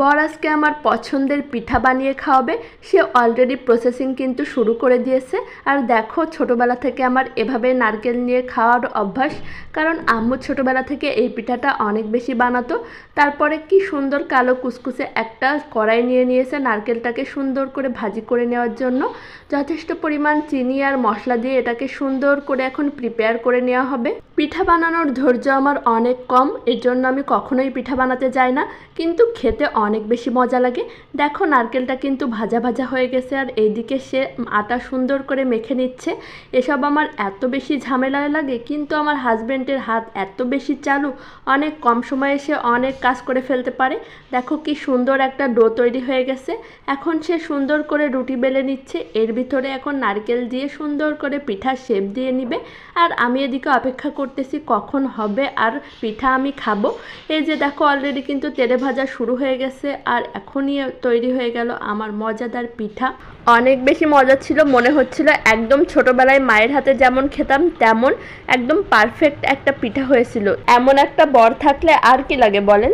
বর আজকে আমার পছন্দের পিঠা বানিয়ে খাওয়াবে। সে অলরেডি প্রসেসিং কিন্তু শুরু করে দিয়েছে। আর দেখো, ছোটোবেলা থেকে আমার এভাবে নারকেল নিয়ে খাওয়ার অভ্যাস, কারণ আম্মু ছোটোবেলা থেকে এই পিঠাটা অনেক বেশি বানাতো। তারপরে কি সুন্দর কালো কুসকুসে একটা কড়াই নিয়ে নিয়েছে নারকেলটাকে সুন্দর করে ভাজি করে নেওয়ার জন্য। যথেষ্ট পরিমাণ চিনি আর মশলা দিয়ে এটাকে সুন্দর করে এখন প্রিপেয়ার করে নেওয়া হবে। পিঠা বানানোর ধৈর্য আমার অনেক কম, এর জন্য আমি কখনোই পিঠা বানাতে যাই না, কিন্তু খেতে অনেক বেশি মজা লাগে। দেখো, নারকেলটা কিন্তু ভাজা ভাজা হয়ে গেছে আর এইদিকে সে আটা সুন্দর করে মেখে নিচ্ছে। এসব আমার এত বেশি ঝামেলা লাগে, কিন্তু আমার হাজব্যান্ডের হাত এত বেশি চালু, অনেক কম সময়ে সে অনেক কাজ করে ফেলতে পারে। দেখো কি সুন্দর একটা ডো তৈরি হয়ে গেছে। এখন সে সুন্দর করে রুটি বেলে নিচ্ছে। এর ভিতরে এখন নারকেল দিয়ে সুন্দর করে পিঠার শেপ দিয়ে নিবে। আর আমি এদিকে অপেক্ষা করতেছি কখন হবে আর পিঠা আমি খাবো। এই যে দেখো, অলরেডি কিন্তু তেলে ভাজা শুরু হয়ে গেছে আর এখনই তৈরি হয়ে গেল আমার মজাদার পিঠা। অনেক বেশি মজা ছিল, মনে হচ্ছিল একদম ছোটবেলায় মায়ের হাতে যেমন খেতাম তেমন একদম পারফেক্ট একটা পিঠা হয়েছিল। এমন একটা বর থাকলে আর কি লাগে বলেন।